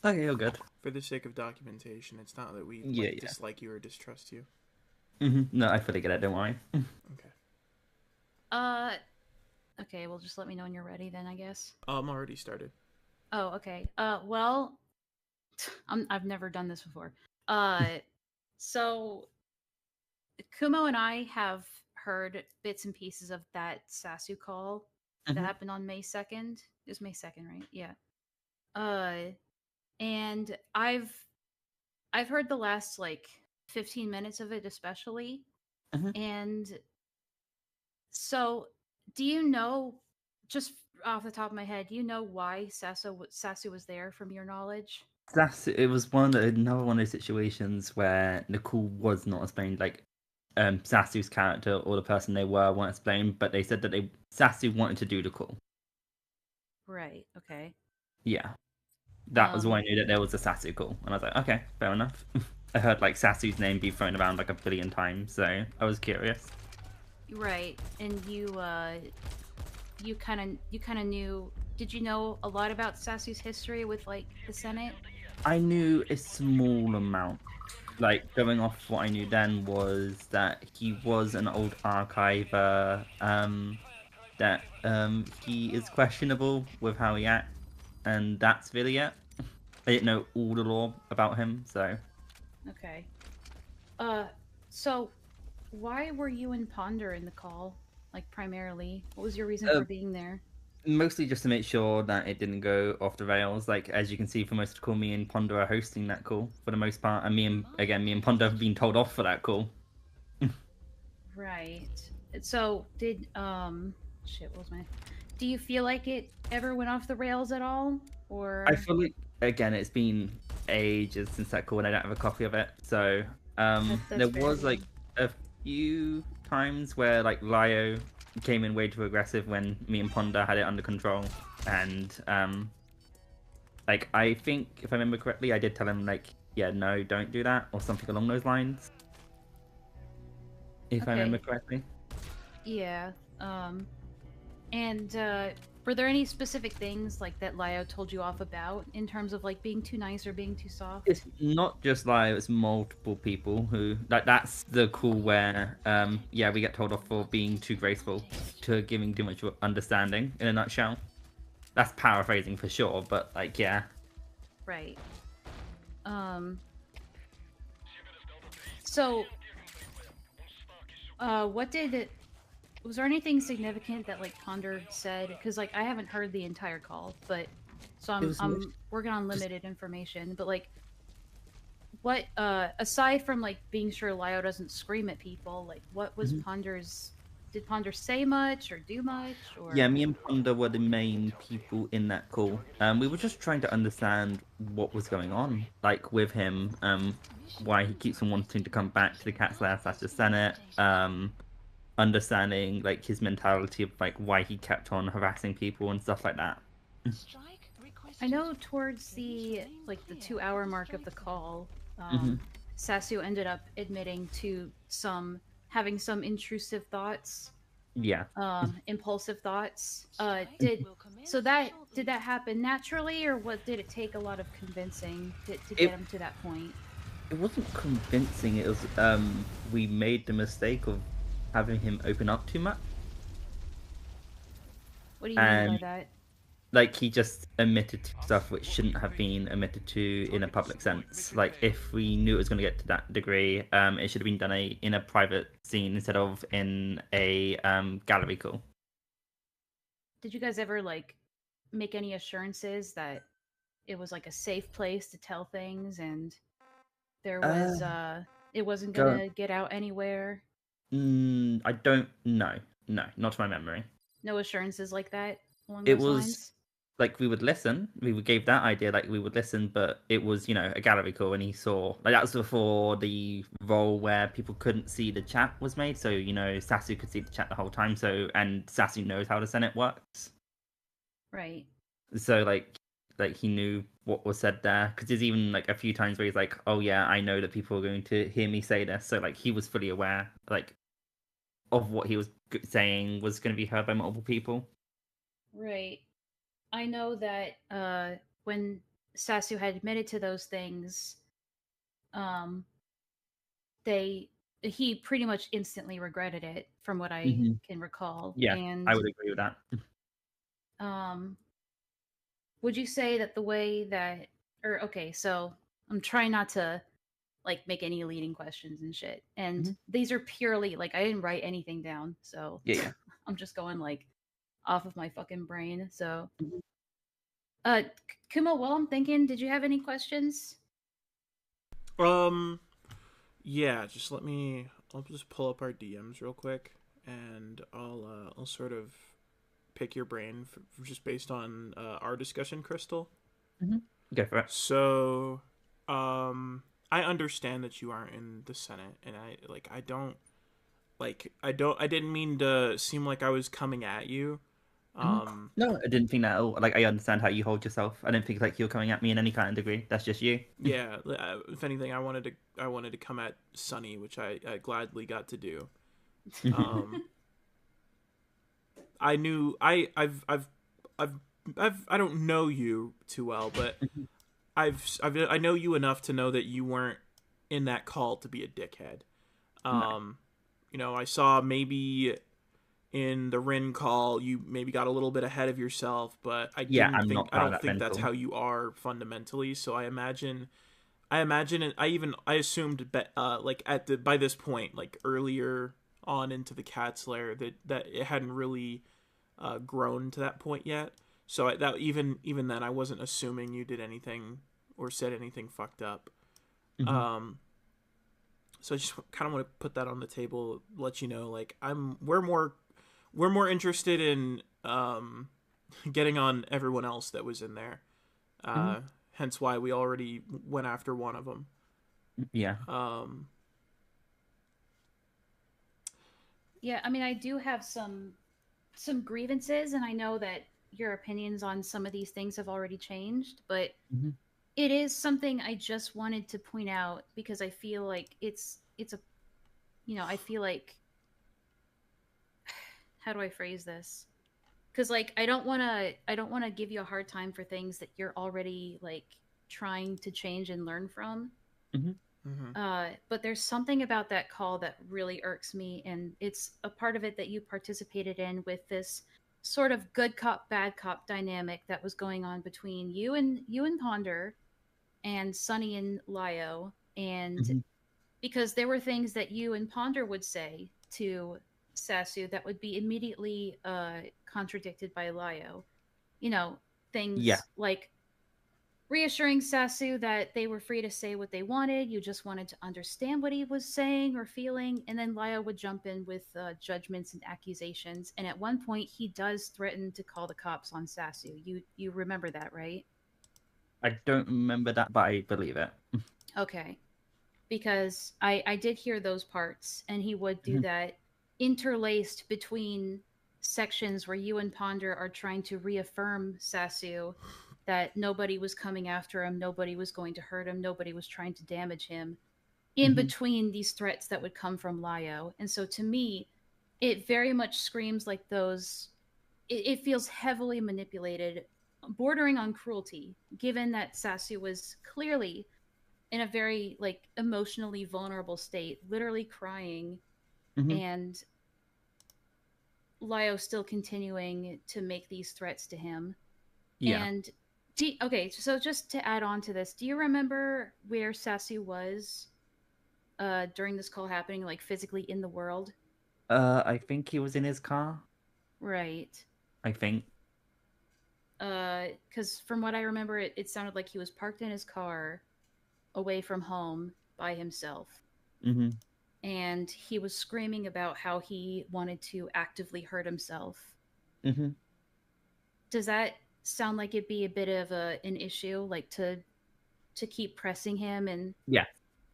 Okay, you're good. For the sake of documentation, it's not that we Yeah, like yeah. dislike you or distrust you. No, I fully get it. Don't worry. Okay. Uh, okay. Well, just let me know when you're ready, then I guess. I'm already started. Oh, okay. Well, I've never done this before. Uh, so Kumo and I have heard bits and pieces of that Sasu call that Mhm. happened on May 2nd. It was May 2nd, right? Yeah. Uh, and I've heard the last like 15 minutes of it especially. Mhm. And so, do you know, just off the top of my head, do you know why Sasu was there from your knowledge? It was another one of those situations where Nicole was not explained. Like, Sasu's character or the person they weren't explained, but they said that Sasu wanted to do the call. Right. Okay. Yeah, that was why I Um. knew that there was a Sasu call, and I was like, okay, fair enough. I heard like Sasu's name be thrown around like a billion times, so I was curious. Right. And you kind of knew. Did you know a lot about Sasu's history with like the Senate? I knew a small amount. Like going off what I knew then was that he was an old archiver. That he is questionable with how he acts, and that's really it. I didn't know all the lore about him, so Okay. Uh. So, why were you and Ponder in the call? Like primarily, what was your reason uh, for being there? mostly just to make sure that it didn't go off the rails. Like as you can see, for most of the call, me and Ponder are hosting that call for the most part, and me and Ponder have been told off for that call. Right. So, did shit, what was my do you feel like it ever went off the rails at all? I Or feel like again, it's been ages since that call, and I don't have a copy of it. So that's there fair, was yeah. like a few times where like Lio came in way too aggressive when me and Ponder had it under control, and like I think if I remember correctly, I did tell him like, yeah, no, don't do that, or something along those lines. If I remember Okay. correctly. Yeah. Um and were there any specific things like that Lio told you off about in terms of like being too nice or being too It's soft? not just Lio, it's multiple people who like that's the cool where yeah, we get told off for being too graceful, to giving too much understanding in a nutshell. That's paraphrasing for sure, but like yeah. Right. Um so what did was there anything significant that like Ponder said? Because like I haven't heard the entire call, but so It was I'm working on just limited information. But like, what aside from like being sure Lio doesn't scream at people, like what was Mhm. Ponder's? Did Ponder say much or do much Yeah, or? me and Ponder were the main people in that call. We were just trying to understand what was going on, like with him, why he keeps on wanting to come back to the Cat's Lair slash the Senate, understanding like his mentality of like why he kept on harassing people and stuff like that. I know towards the like the 2 hour mark of the call, Hmm. Sasu ended up admitting to some having some intrusive thoughts, Yeah. impulsive thoughts. Did that happen naturally, or what did it take a lot of convincing to get It him to that point? it wasn't convincing. It was we made the mistake of having him open up too much, What do you mean by and that? like he just admitted to stuff which shouldn't have been admitted to in a public sense. Like if we knew it was going to get to that degree, it should have been done in a private scene instead of in a gallery call. Did you guys ever like make any assurances that it was like a safe place to tell things and there Uh, was it wasn't go. gonna get out anywhere? I don't know. No, not to my memory. No assurances like that along It those was lines? like we would listen. We would gave that idea like we would listen, but it was a gallery call, and he saw like that was before the role where people couldn't see the chat was made. So Sasu could see the chat the whole time. So and Sasu knows how the Senate works. Right. So like he knew what was said there because there's even like a few times where he's like, oh yeah, I know that people are going to hear me say this. So like he was fully aware like of what he was saying was going to be heard by multiple people. Right. I know that when Sasu had admitted to those things, um, he pretty much instantly regretted it, from what I Hmm. can recall. Yeah, I And would agree with that. um, would you say that the way that, or okay, so I'm trying not to like make any leading questions and shit, and Hmm. these are purely like I didn't write anything down, so Yeah, yeah. I'm just going like off of my fucking brain. So, Mhm. Kumo, while I'm thinking, did you have any questions? Um, yeah, just let me. I'll just pull up our DMs real quick, and I'll sort of pick your brain just based on our discussion, Crystal. Hmm. Go for it. So, um, I understand that you aren't in the Senate, and I didn't mean to seem like I was coming at you. Hmm. Um, No, I didn't think that at all. Like, I understand how you hold yourself. I don't think like you're coming at me in any kind of degree. That's just you. yeah. If anything, I wanted to come at Sunny, which I gladly got to do. Um, I knew I've I don't know you too well, but I know you enough to know that you weren't in that call to be a dickhead. No. Um, I saw maybe in the Rin call you maybe got a little bit ahead of yourself, but Yeah, I'm not I part of don't that think that's mental. how you are fundamentally. So I imagine and I assumed like at the by this point, like earlier on into the cat's lair, that it hadn't really grown to that point yet. So that even then I wasn't assuming you did anything or said anything fucked up. Hmm. Um, so I just kind of want to put that on the table, let you know, like we're more interested in getting on everyone else that was in there. Hmm. Hence why we already went after one of them. Yeah. Um, Yeah, I mean, I do have some grievances, and I know that your opinions on some of these things have already changed, but Hmm. it is something I just wanted to point out because I feel like it's a I feel like how do I phrase this? Because like I don't want to give you a hard time for things that you're already like trying to change and learn from. Hmm. mhm. But there's something about that call that really irks me, and it's a part of it that you participated in with this sort of good cop bad cop dynamic that was going on between you and Ponder and Sunny and Lio, and Hmm. because there were things that you and Ponder would say to Sasu that would be immediately contradicted by Lio. You know, Yeah. things like reassuring Sasu that they were free to say what they wanted. You just wanted to understand what he was saying or feeling. And then Lio would jump in with judgments and accusations. And at one point, he does threaten to call the cops on Sasu. You remember that, right? I don't remember that, but I believe it. Okay. Because I did hear those parts, and he would do Hmm. that interlaced between sections where you and Ponder are trying to reaffirm Sasu that nobody was coming after him, nobody was going to hurt him, nobody was trying to damage him, in Hmm. between these threats that would come from Lio. And so to me, it very much screams like those. It feels heavily manipulated, bordering on cruelty, given that Sasu was clearly in a very like emotionally vulnerable state, literally crying, Hmm. and Lio still continuing to make these threats to him. Yeah. And okay, so just to add on to this, do you remember where Sasu was during this call happening, like physically in the world? I think he was in his car. Right. I think. Because from what I remember, it sounded like he was parked in his car away from home by himself. Hmm. And he was screaming about how he wanted to actively hurt himself. Hmm. Does that sound like it'd be a bit of an issue, like to keep pressing him Yeah.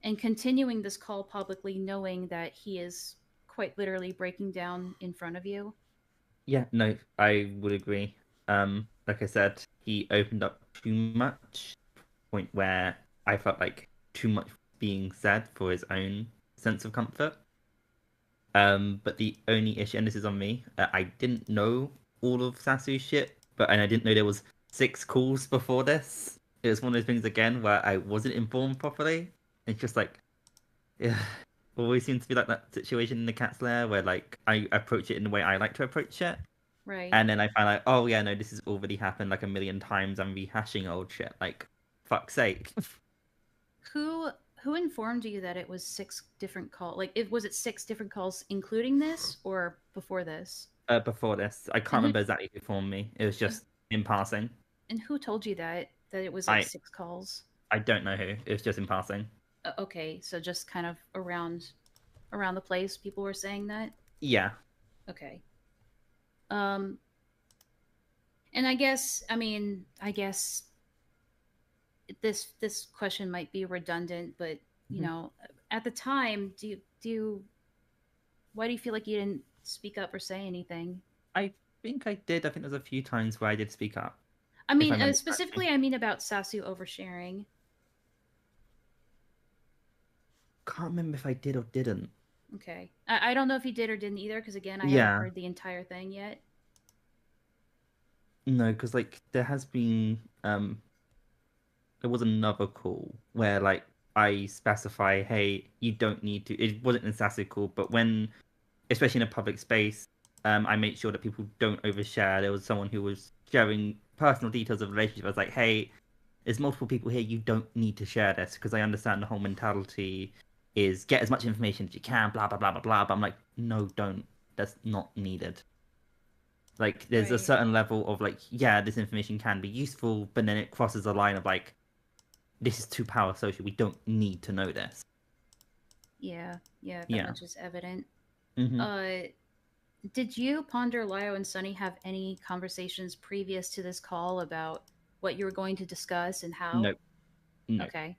and continuing this call publicly, knowing that he is quite literally breaking down in front of you? Yeah. No, I would agree. Like I said, he opened up too much, point where I felt like too much being said for his own sense of comfort. But the only issue, and this is on me, I didn't know all of Sasu's shit, and I didn't know there was 6 calls before this. it was one of those things again where I wasn't informed properly. It's just like, yeah, always seems to be like that situation in the cat's lair where like I approach it in the way I like to approach it, Right. and then I find like, oh yeah, no, this has already happened like a million times. I'm rehashing old shit. Like, fuck's sake. Who who informed you that it was six different call? Like, it was it six different calls, including this, or before this? Before this, I can't And who remember exactly who informed me. It was just in passing. and who told you that it was like I six calls? I don't know who. It was just in passing. Okay, so just kind of around the place, people were saying that. Yeah. Okay. Um, and I guess this question might be redundant, but you Mhm. know, at the time, why do you feel like you didn't speak up or say anything? I think I did. I think there's a few times where I did speak up, I if I mean, remember correctly. specifically, I mean about Sasu oversharing. Can't remember if I did or didn't. Okay, I don't know if you did or didn't either, because again, I haven't Yeah. heard the entire thing yet. No, because like there has been there was another call where like I specify, hey, you don't need to. It wasn't an assassin call, but when, especially in a public space, I make sure that people don't overshare. There was someone who was sharing personal details of the relationship. I was like, hey, there's multiple people here. You don't need to share this because I understand the whole mentality is get as much information as you can, blah blah blah blah blah. But I'm like, no, don't. That's not needed. Like, there's a Right. certain level of like, yeah, this information can be useful, but then it crosses a line of like, this is too power social. We don't need to know this. Yeah, yeah, that Yeah. much is evident. Hmm. Uh, did you, Ponder, Lio, and Sunny have any conversations previous to this call about what you were going to discuss and how? Nope. Nope. Okay,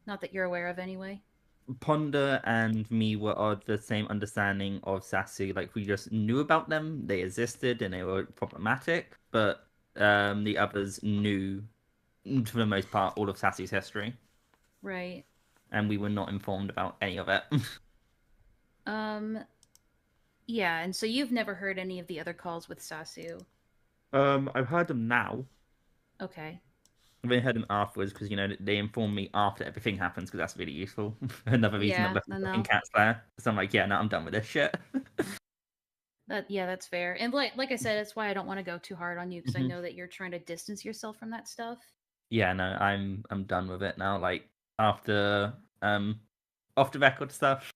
not that you're aware of, anyway. Ponder and me were of the same understanding of Sasu. Like, we just knew about them, they existed, and they were problematic. But the others knew, for the most part, all of Sasu's history, Right. and we were not informed about any of it. Um. Yeah, and so you've never heard any of the other calls with Sasu. I've heard them now. Okay. I've only heard them afterwards because they inform me after everything happens because that's really useful. Another reason I Yeah, left the no, fucking no. cats there. So I'm like, yeah, no, I'm done with this shit. Yeah, that's fair. And like I said, that's why I don't want to go too hard on you, because I Hmm. know that you're trying to distance yourself from that stuff. Yeah, no, I'm done with it now. Like after off the record stuff,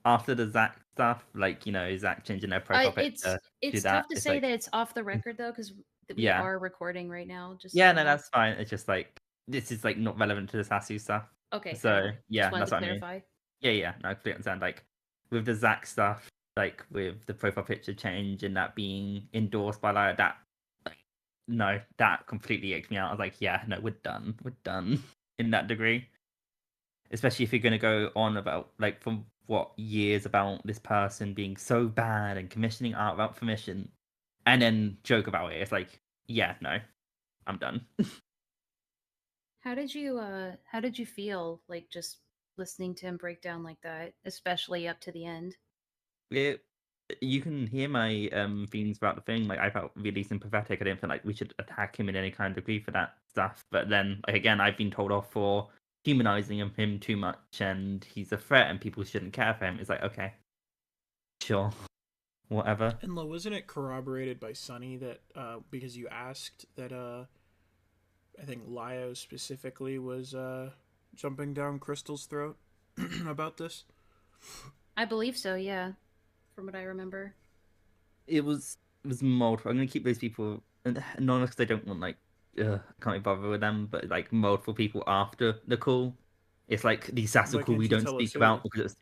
after the Zach stuff, like Zach changing their profile It's picture to it's that. tough to It's say like, that it's off the record though, because we yeah, are recording right now, just so yeah, you no, know. that's fine. It's just like this is like not relevant to the Sasu stuff. Okay, So fair. Just yeah, wanted that's to what I mean. clarify. Yeah, yeah, no, I completely understand. Like with the Zach stuff, like with the profile picture change and that being endorsed by like that, like, no, that completely icked me out. I was like, yeah, no, we're done in that degree. Especially if you're gonna go on about like from what years about this person being so bad and commissioning art without permission, and then joke about it. It's like, yeah, no, I'm done. How did you feel like just listening to him break down like that, especially up to the end? It, you can hear my feelings about the thing. Like I felt really sympathetic. I didn't feel like we should attack him in any kind of degree for that stuff. But then, like again, I've been told off for humanizing him too much, and he's a threat, and people shouldn't care for him. It's like, okay, sure, whatever. And Lo, wasn't it corroborated by Sunny that because you asked that I think Lio specifically was jumping down Crystal's throat about this? I believe so, yeah, from what I remember. It was multiple. I'm gonna keep those people anonymous because I don't want like can't be bothered with them. But like multiple people after the call, it's like the Why sassy call we can't you don't tell us speak who? about because it's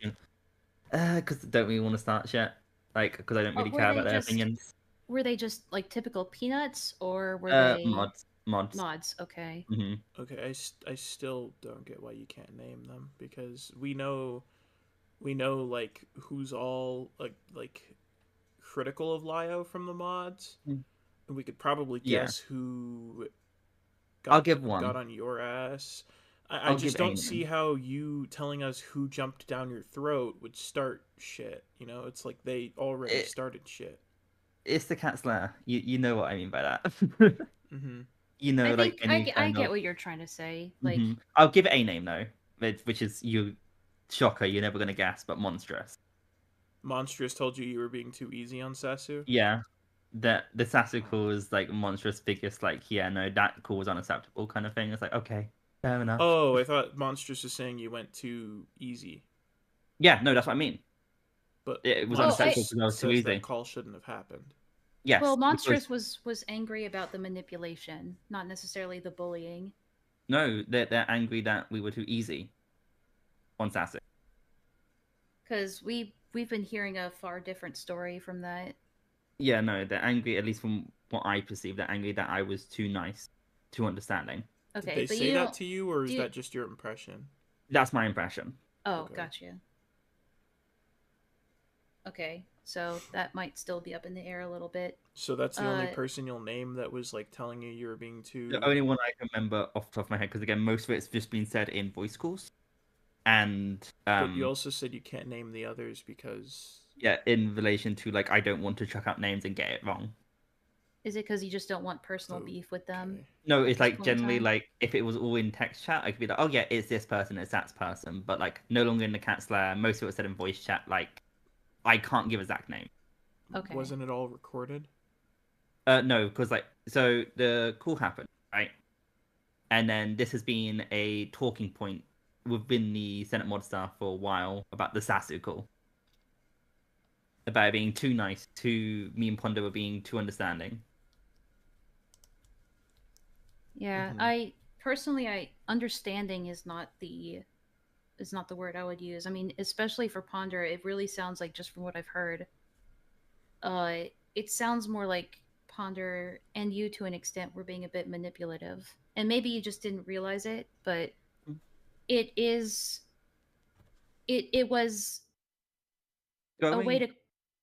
because I don't really want to start shit. Like because I don't Oh, really care about their opinions. were they just like typical peanuts, or were they Mods. mods? Okay. Hmm. Okay, I still don't get why you can't name them because we know like who's all like critical of Lio from the mods, and we could probably Yeah, guess who I'll got give got one. on your ass. I I'll just give don't see Aiden. how you telling us who jumped down your throat would start shit. You know, it's like they already It, started shit. it's the cat's lair. You know what I mean by that. Mm-hmm. you I know, like think any I kind get of. what you're trying to say. Like, Mhm. I'll give it a name though, which is you shocker. You're never gonna guess, but monstrous. Monstrous told you were being too easy on Sasu. Yeah, that the Sasu call is like monstrous biggest. Like, yeah, no, that call was unacceptable, kind of thing. It's like, okay, fair enough. Oh, I thought Monstrous was saying you went too easy, Yeah, no, that's what I mean. but It was well, unacceptable Monstrous because I was too says that easy. call shouldn't have happened. Yes, because Monstrous was angry about the manipulation, not necessarily the bullying. no, they're angry that we were too easy on Sasu. Because we've been hearing a far different story from that. Yeah, no, they're angry. At least from what I perceive, they're angry that I was too nice, too understanding. Did Okay, they but say you that don't to you, or do is you, that just your impression? That's my impression. oh, Okay. gotcha. Okay, so that might still be up in the air a little bit. So that's the only Uh, person you'll name that was like telling you were being The too. only one I can remember off the top of my head, because again, most of it's just been said in voice calls, and But you also said you can't name the others because. yeah, in relation to like I don't want to chuck out names and get it wrong. is it because you just don't want personal beef with them Okay. No, at it's this like point in generally time? like if it was all in text chat, I could be like, oh yeah, it's this person, it's that person, but like no longer in the cat slayer. Most of it was said in voice chat. Like I can't give a exact name. Okay. Wasn't it all recorded? No, because like so the call happened, right? And then this has been a talking point within the Senate mod staff for a while about the Sasu call. About it being too nice, too me and Ponder were being too understanding. Yeah, Mm-hmm. I personally, I understanding is not the word I would use. I mean, especially for Ponder, it really sounds like, just from what I've heard, uh, it sounds more like Ponder and you to an extent were being a bit manipulative, and maybe you just didn't realize it, but it is it was a way Going, to.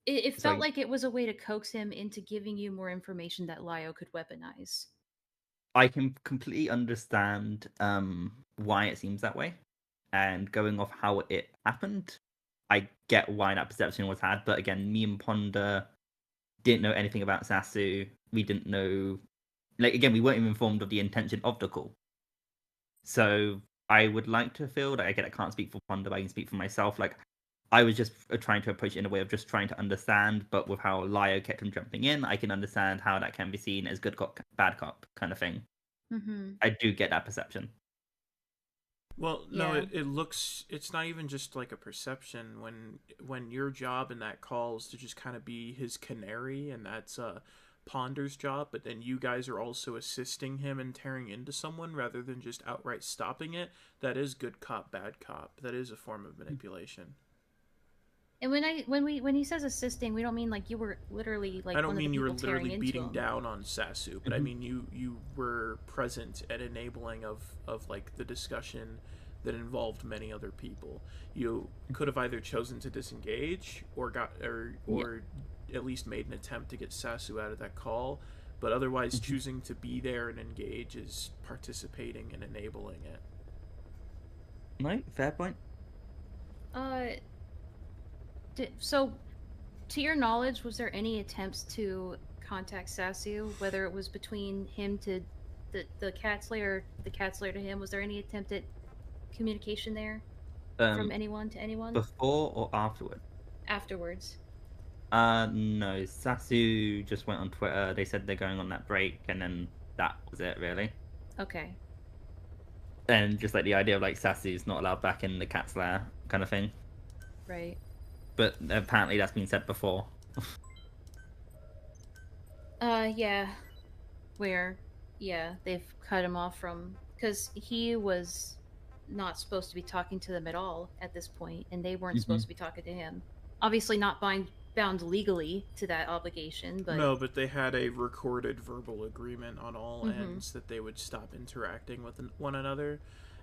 It felt sorry, like it was a way to coax him into giving you more information that Lio could weaponize. I can completely understand why it seems that way, and going off how it happened, I get why that perception was had. But again, me and Ponder didn't know anything about Sasu. We didn't know, like again, we weren't even informed of the intention of the call. So I would like to feel that again, I can't speak for Ponder, but I can speak for myself. Like I was just trying to approach it in a way of just trying to understand, but with how Lio kept on jumping in, I can understand how that can be seen as good cop, bad cop kind of thing. Mm-hmm. I do get that perception. Well, no, Yeah. it looks it's not even just like a perception when your job in that call is to just kind of be his canary, and that's Ponder's job, but then you guys are also assisting him in tearing into someone rather than just outright stopping it. That is good cop, bad cop. That is a form of manipulation. And when he says assisting, we don't mean like you were literally I like don't one of the mean you were people tearing literally into beating him. down on Sasu, but I Mhm. mean you were present and enabling of like the discussion that involved many other people. You could have either chosen to disengage or got Yeah. or at least made an attempt to get Sasu out of that call, but otherwise Mhm. choosing to be there and engage is participating and enabling it. No, fair point. Uh, so to your knowledge, was there any attempts to contact Sasu, whether it was between him to the cat slayer to him? Was there any attempt at communication there from Um, anyone to anyone before or afterward? afterwards? No. Sasu just went on Twitter. They said they're going on that break, and then that was it, really. Okay, And just like the idea of like Sasu's not allowed back in the cat's lair kind of thing. right. But apparently that's been said before. Yeah, where, yeah, they've cut him off from, because he was not supposed to be talking to them at all at this point, and they weren't Hmm. supposed to be talking to him. Obviously, not bound legally to that obligation, but No, but they had a recorded verbal agreement on all mm-hmm. ends that they would stop interacting with one another.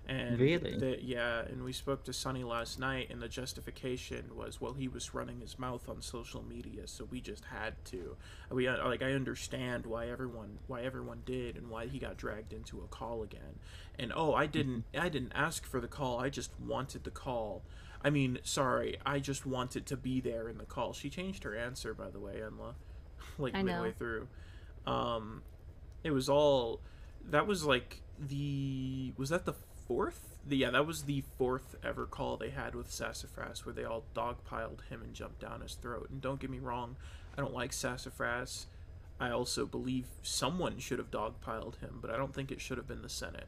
And Really? yeah, and we spoke to Sonny last night, and the justification was, well, he was running his mouth on social media, so we just had to. We like I understand why everyone did, and why he got dragged into a call again. And oh, I didn't ask for the call. I just wanted the call. I mean, sorry, I just wanted to be there in the call. She changed her answer, by the way, Emla, like I midway know. through. Um, it was all that was like was that the fourth? Yeah, that was the fourth ever call they had with Sassafras, where they all dogpiled him and jumped down his throat. And don't get me wrong, I don't like Sassafras. I also believe someone should have dogpiled him, but I don't think it should have been the Senate.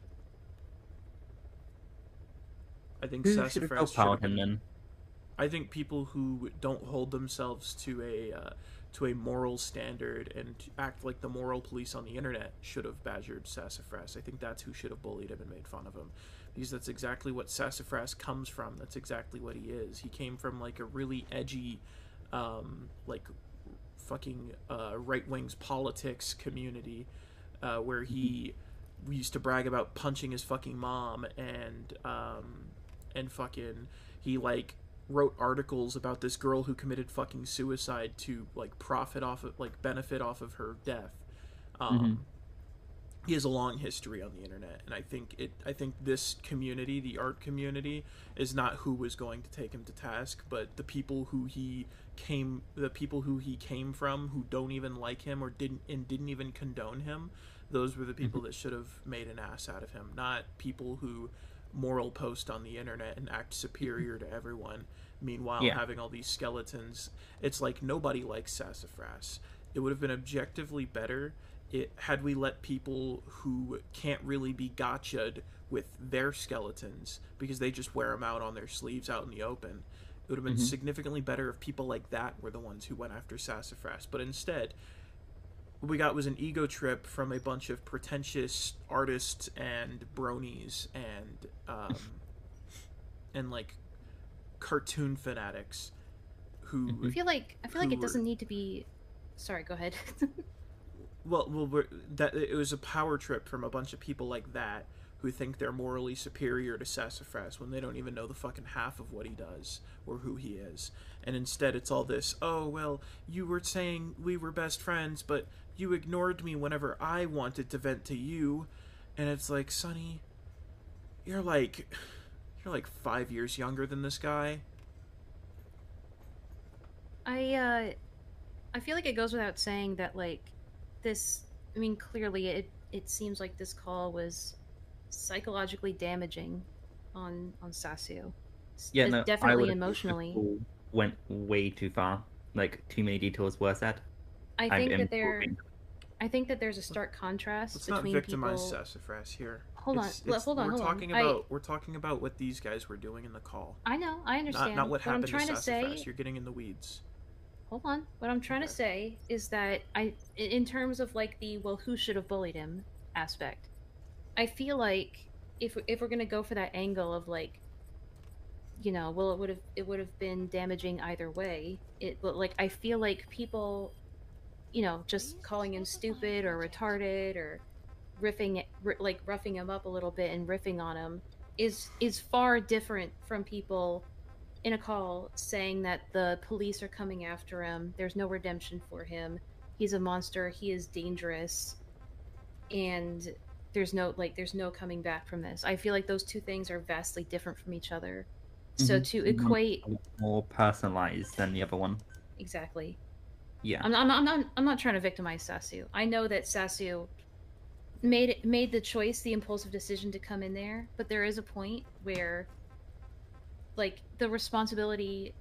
I think Who should have Sassafras should have helped him been. then? I think people who don't hold themselves to a moral standard and act like the moral police on the internet should have badgered Sassafras. I think that's who should have bullied him and made fun of him, because that's exactly what Sassafras comes from. That's exactly what he is. He came from like a really edgy, like fucking right wing's politics community, where he used to brag about punching his fucking mom and fucking he like wrote articles about this girl who committed fucking suicide to like profit off of like benefit off of her death. Mm-hmm. He has a long history on the internet, and I think this community, the art community, is not who was going to take him to task, but the people who he came from, who don't even like him or didn't even condone him. Those were the people that should have made an ass out of him, not people who moral post on the internet and act superior to everyone, meanwhile Yeah. having all these skeletons. It's like nobody likes Sassafras. It would have been objectively better had we let people who can't really be gotcha'd with their skeletons because they just wear them out on their sleeves out in the open. It would have been significantly better if people like that were the ones who went after Sassafras. But instead, what we got was an ego trip from a bunch of pretentious artists and bronies and like cartoon fanatics who I feel like it doesn't need to be. Sorry, go ahead. that it was a power trip from a bunch of people like that who think they're morally superior to Sassafras when they don't even know the fucking half of what he does or who he is. And instead it's all this, oh, well, you were saying we were best friends, but you ignored me whenever I wanted to vent to you. And it's like, Sonny, you're like 5 years younger than this guy. I feel like it goes without saying that like this. I mean, clearly it seems like this call was psychologically damaging on Sasio. Yeah, no, I Definitely would agree. The emotionally. call went way too far. Like, too many details were said. I I'm think that improving. I think that there's a stark contrast Let's not between victimize people. Sassafras here. Hold on, hold on, We're hold talking on. about we're talking about what these guys were doing in the call. I know, I understand. Not what I'm happened to trying to Sassafras. say, You're getting in the weeds. hold on. What I'm trying to say is that in terms of like the well, who should have bullied him aspect, I feel like if we're gonna go for that angle of like, well, it would have been damaging either way. But like I feel like people, just calling him stupid or retarded or like roughing him up a little bit and riffing on him is far different from people in a call saying that the police are coming after him. There's no redemption for him. He's a monster. He is dangerous, and there's no coming back from this. I feel like those two things are vastly different from each other. So to One equate more personalized than the other one. exactly, Yeah. I'm not trying to victimize Sasu. I know that Sasu made the choice, the impulsive decision to come in there, but there is a point where like the responsibility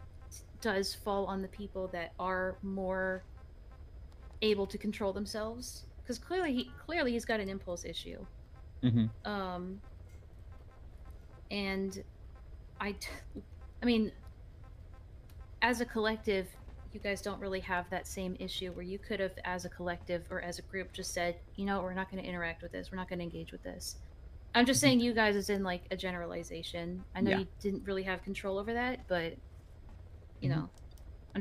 does fall on the people that are more able to control themselves because clearly he's got an impulse issue. Mm-hmm. And I mean, as a collective, you guys don't really have that same issue where you could have, as a collective or as a group, just said, we're not going to interact with this. We're not going to engage with this. I'm just saying you guys as in like a generalization. I know you didn't really have control over that, but I'm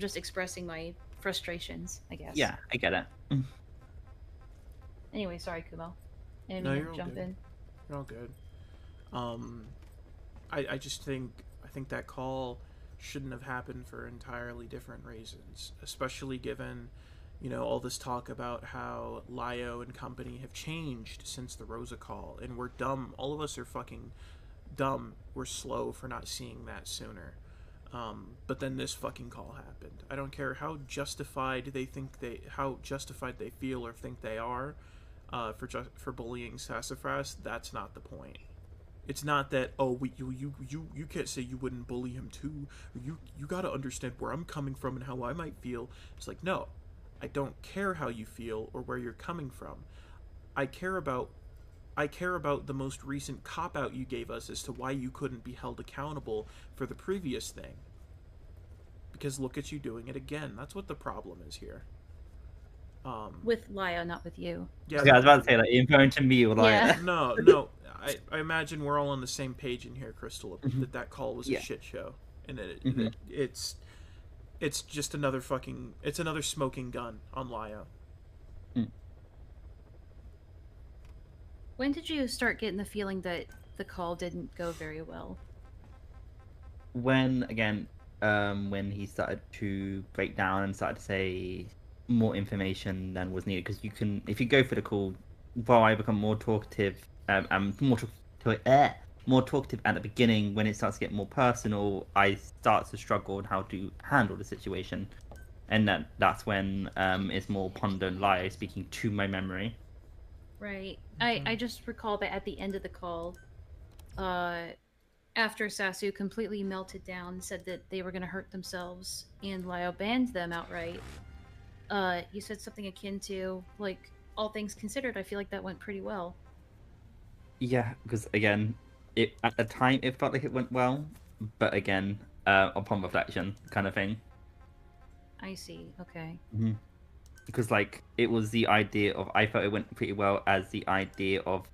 just expressing my frustrations, I guess. Yeah, I get it. Anyway, sorry, Kumo. I No, didn't you're all jump good. in. You're all good. I just think that call shouldn't have happened for entirely different reasons, especially given all this talk about how Lio and company have changed since the Rosa call, and we're dumb. All of us are fucking dumb. We're slow for not seeing that sooner. But then this fucking call happened. I don't care how justified they feel or think they are. for bullying Sassafras, that's not the point. It's not that, oh, you can't say you wouldn't bully him too. Or you gotta understand where I'm coming from and how I might feel. It's like, no, I don't care how you feel or where you're coming from. I care about the most recent cop out you gave us as to why you couldn't be held accountable for the previous thing. Because look at you doing it again. That's what the problem is here. With Lio, not with you. Yeah, Okay, I was about to say, like, you're going to me or like, Yeah. no. I imagine we're all on the same page in here, Crystal. That call was a Yeah. shit show, and Mhm. it's just another smoking gun on Lio. Mm. When did you start getting the feeling that the call didn't go very well? When again, when he started to break down and started to say more information than was needed, because you can, if you go for the call, while I become more talkative, and more talkative at the beginning, when it starts to get more personal, I start to struggle on how to handle the situation, and that's when it's more Ponder and Lio speaking to my memory. Right. I just recall that at the end of the call, uh, after Sasu completely melted down, said that they were going to hurt themselves, and Lio banned them outright. You said something akin to, like, all things considered, I feel like that went pretty well. Yeah, because again, it at the time it felt like it went well, but again, upon reflection, kind of thing. I see. Okay. Mm-hmm. Because like it was the idea of I felt it went pretty well as the idea of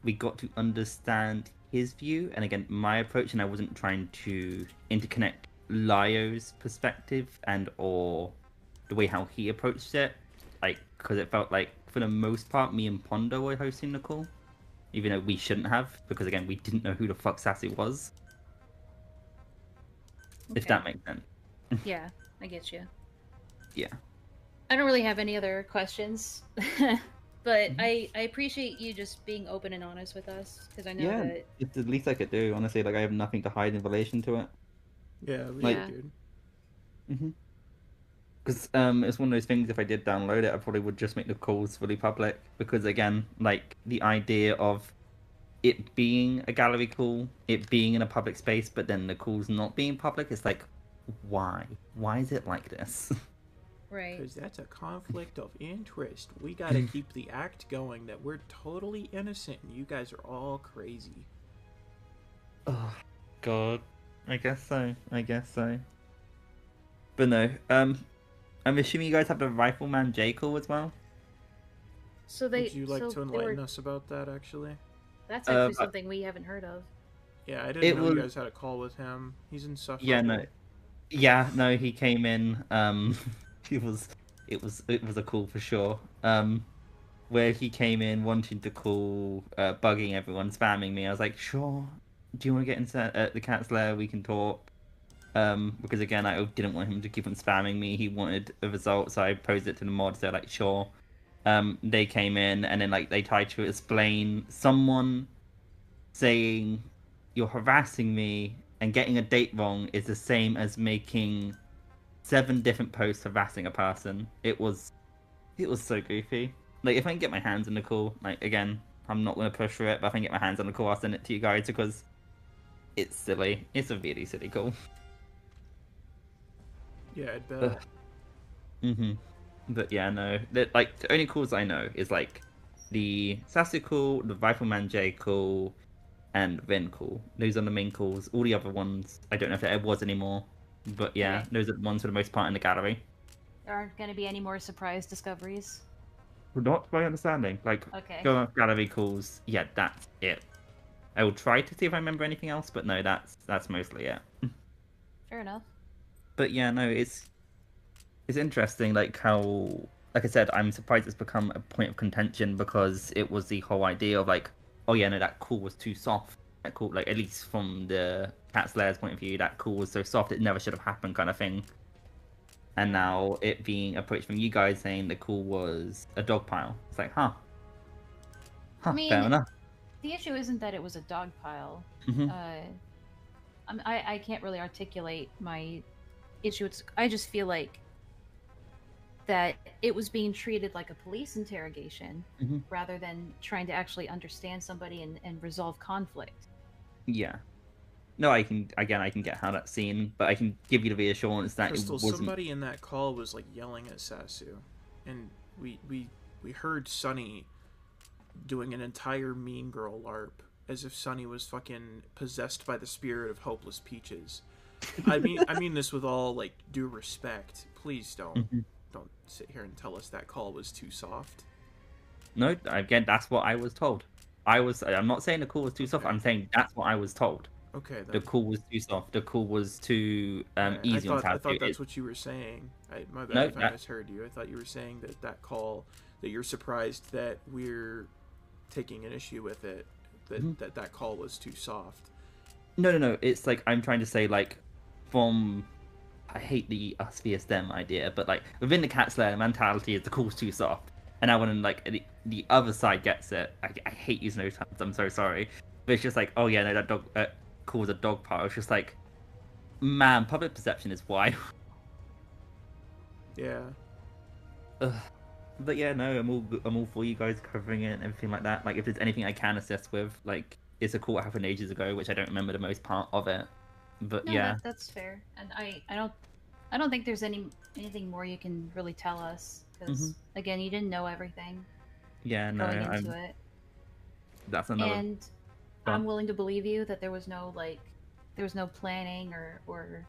we got to understand his view and again my approach, and I wasn't trying to interconnect Lio's perspective and or the way how he approached it, like because it felt like for the most part me and Pondo were hosting the call, even though we shouldn't have because again we didn't know who the fuck Sassy was. If Okay. that makes sense. Yeah, I get you. Yeah. I don't really have any other questions, but Mhm. I appreciate you just being open and honest with us because I know Yeah, that. it's the least I could do. Honestly, like I have nothing to hide in relation to it. Yeah, Like, really, Yeah. dude. because it's one of those things. If I did download it, I probably would just make the calls fully public. Because again, like the idea of it being a gallery call, it being in a public space, but then the calls not being public, it's like, why? Why is it like this? Right. Because that's a conflict of interest. We gotta keep the act going that we're totally innocent and you guys are all crazy. Oh, God. I guess so. I guess so. But no. I'm assuming you guys have the Rifleman J call as well. So Would you like so to they enlighten were. us about that, actually? That's actually But something we haven't heard of. Yeah, I didn't it know you was guys had a call with him. He's yeah no insufferable. yeah no he came in he was it was a call for sure where he came in wanting to call bugging everyone spamming me. I was like sure, do you want to get into the cat's lair, we can talk, because again I didn't want him to keep on spamming me. He wanted a result, so I posed it to the mods. They're like sure. They came in and then like they tried to explain someone saying you're harassing me and getting a date wrong is the same as making 7 different posts harassing a person. It was so goofy. Like if I can get my hands on the call, like again, I'm not gonna push for it, but if I can get my hands on the call, I'll send it to you guys because it's silly. It's a really silly call. Yeah, I'd bet. Mm-hmm. But yeah, no. Like the only calls I know is like the Sasu call, the Rifleman J call, and Ren call. Those are the main calls. All the other ones, I don't know if there ever was anymore. But yeah, Okay. those are the ones for the most part in the gallery. There aren't going to be any more surprise discoveries. Not my understanding. Like, Okay. go on gallery calls. Yeah, that's it. I will try to see if I remember anything else, but no, that's mostly it. Fair enough. But yeah, no, it's interesting. Like how, like I said, I'm surprised it's become a point of contention because it was the whole idea of like, oh yeah, no, that call was too soft. That call, like at least from the Cat's Lairs point of view, that call was so soft it never should have happened, kind of thing. And Yeah. now it being approached from you guys saying the call was a dog pile. It's like, I fair mean, enough. the issue isn't that it was a dog pile. Hmm. I can't really articulate my issue. I just feel like that it was being treated like a police interrogation Hmm. rather than trying to actually understand somebody and resolve conflict. Yeah. No, I can get how that's seen, but I can give you the reassurance that it Crystal, wasn't. somebody in that call was like yelling at Sasu, and we heard Sunny doing an entire Mean Girl LARP as if Sunny was fucking possessed by the spirit of Hopeless Peaches. I mean this with all like due respect. Please Mhm. don't sit here and tell us that call was too soft. No, again, that's what I was told. I'm not saying the call was too soft. Okay. I'm saying that's what I was told. Okay The then. call was too soft. The call was too Alright, easy on I Tattoo. thought that's what you were saying. My bad No, if I that. misheard you. I thought you were saying that call that you're surprised that we're taking an issue with it. Mhm. That call was too soft. No. It's like I'm trying to say, like, from I hate the us vs them idea, but like within the cat slayer mentality is the call's too soft. And now when like the other side gets it, I hate using those terms. I'm so sorry, but it's just like, oh yeah, no, that dog calls a dog part. It's just like, man, public perception is wild. Yeah. Ugh. But yeah, no, I'm all for you guys covering it and everything like that. Like, if there's anything I can assist with, like, it's a call that happened ages ago, which I don't remember the most part of it. But No, yeah, that's fair, and I don't think there's anything more you can really tell us hmm because again, you didn't know everything yeah, no, going into I'm. it, That's another and I'm fun. willing to believe you that there was no planning or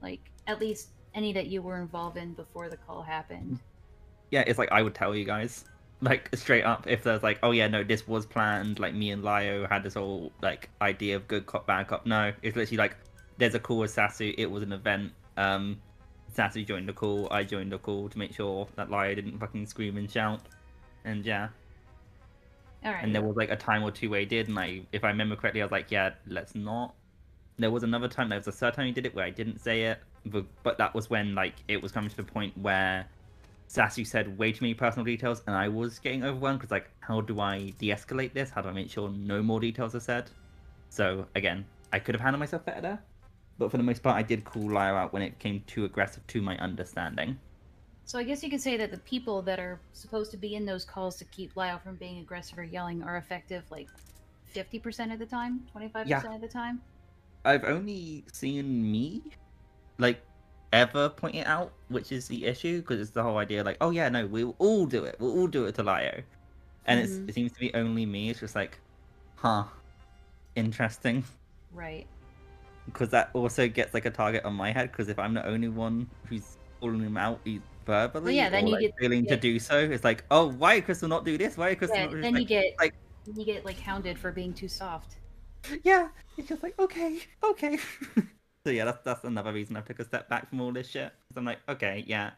like at least any that you were involved in before the call happened. Yeah, it's like I would tell you guys, like straight up, if there's like, oh yeah, no, this was planned. Like me and Lio had this whole like idea of good cop, bad cop. No, it's literally like there's a call with Sasu. It was an event. Sasu joined the call. I joined the call to make sure that Lio didn't fucking scream and shout. And yeah, All right, and there was like a time or two where he did, and if I remember correctly, I was like, yeah, let's not. There was another time, there was a certain time he did it where I didn't say it, but that was when like it was coming to the point where Sasu said way too many personal details, and I was getting overwhelmed because, like, how do I de-escalate this? How do I make sure no more details are said? So again, I could have handled myself better there, but for the most part, I did call Lyle out when it came too aggressive to my understanding. so I guess you could say that the people that are supposed to be in those calls to keep Lyle from being aggressive or yelling are effective like 50% of the time, Yeah, 25% of the time. I've only seen me like ever point it out, which is the issue because it's the whole idea like, oh yeah, no, we'll all do it. We'll all do it to Lio, and Mm-hmm. it seems to be only me. It's just like, huh, interesting. Right. Because that also gets like a target on my head. Because if I'm the only one who's calling him out Well, verbally yeah. Then or you like failing to get do so, it's like, oh, why did Crystal not do this? Why did Crystal yeah. not do this? Then Like, you get like hounded for being too soft. yeah, it's just like, okay, okay. So yeah, that's another reason I took a step back from all this shit. Because I'm like, okay, yeah,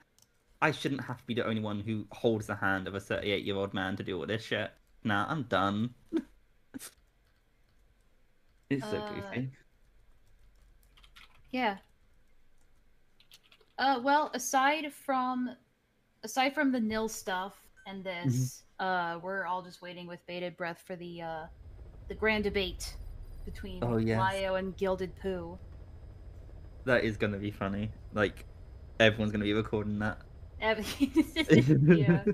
I shouldn't have to be the only one who holds the hand of a 38-year-old man to do all this shit. Nah, I'm done. It's so Uh, goofy. yeah. Well, aside from the nil stuff and Mhm. this, we're all just waiting with bated breath for the grand debate between Oh yes, Lio and Gilded Pooh. that is gonna be funny. Like everyone's gonna be recording that. Yeah.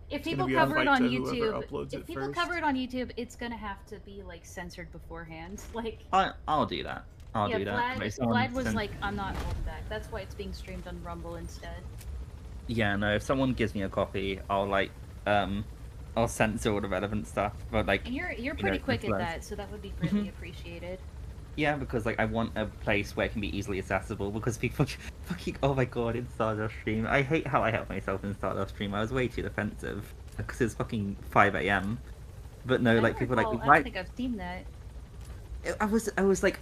If It's gonna people be a cover it fight on to whoever YouTube, uploads if it people cover first. it on YouTube, it's gonna have to be like censored beforehand. Like, I'll do that. I'll yeah, do that. But if Vlad someone was sent, like, I'm not holding back. That's why it's being streamed on Rumble instead. yeah, no, if someone gives me a copy, I'll like I'll censor all the relevant stuff. But like, And you're you know, pretty quick at influence. that, so that would be Mhm. greatly appreciated. Yeah, because like I want a place where it can be easily accessible. Because people fucking, oh my god, in Stardust stream, I hate how I help myself in Stardust stream. I was way too defensive because it's fucking 5 a.m. But no, I don't like people are like, recall. I don't why? think I've seen that. I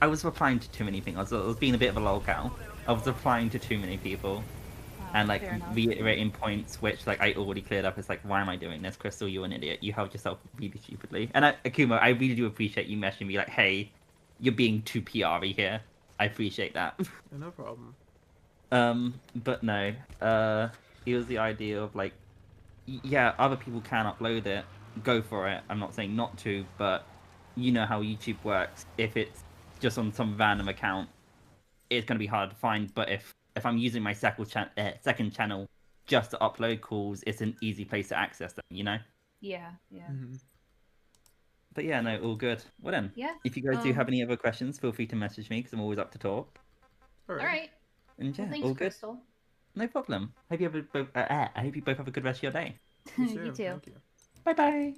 was replying to too many things. I was being a bit of a lolcow. I was replying to too many people. And like Fair enough. reiterating points which like I already cleared up. It's like, why am I doing this, Crystal? You're an idiot. You held yourself really stupidly. And Akuma, I really do appreciate you messaging me like, hey, you're being too PR-y here. I appreciate that. Yeah, no problem. But no, it was the idea of like, yeah, other people can upload it. Go for it. I'm not saying not to, but you know how YouTube works. If it's just on some random account, it's gonna be hard to find. But if I'm using my second channel just to upload calls, it's an easy place to access them, you know? Yeah, yeah, Mm-hmm. But yeah, no, all good. Well then, yeah. if you guys do have any other questions, feel free to message me because I'm always up to talk. All All right. right. And Well, yeah, thanks, all good. Crystal. No problem. I hope you both have a good rest of your day. You You too. too. Thank you. Bye bye.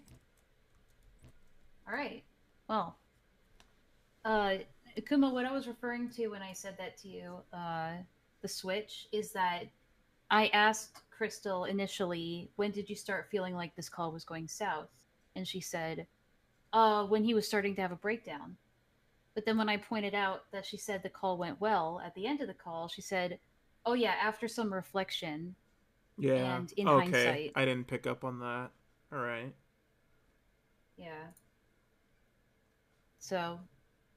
All right. Well, uh, Kuma, what I was referring to when I said that to you, the switch, is that I asked Crystal initially, when did you start feeling like this call was going south? And she said, when he was starting to have a breakdown. But then when I pointed out that she said the call went well, at the end of the call, she said, oh, yeah, after some reflection Yeah. and in Okay. hindsight. I didn't pick up on that. All right. Yeah. So,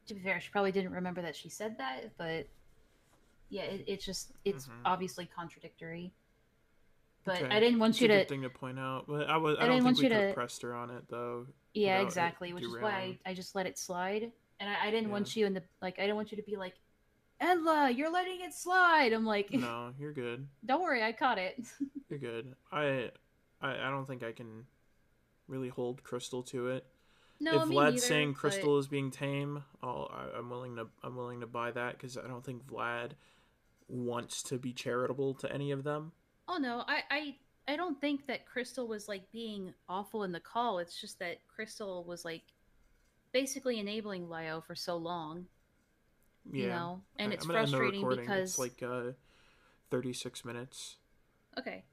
to be fair, she probably didn't remember that she said that, but yeah, it's Mm-hmm. obviously contradictory. But Okay. It's a good thing to point out. But I I don't didn't think want we you could have to, pressed her on it though, yeah, without it exactly, which is why derailing. I just let it slide. And I didn't Yeah. want you in the, like, I didn't want you to be like, Enla, you're letting it slide. I'm like, No, you're good. don't worry, I caught it. You're good. I don't think I can really hold Crystal to it. No, If me Vlad's neither, saying but Crystal is being tame, I'm willing to buy that because I don't think Vlad wants to be charitable to any of them. oh no, I don't think that Crystal was like being awful in the call. It's just that Crystal was like basically enabling Lio for so long, Yeah. and Okay, it's I'm gonna end the frustrating recording. It's because like 36 minutes. okay,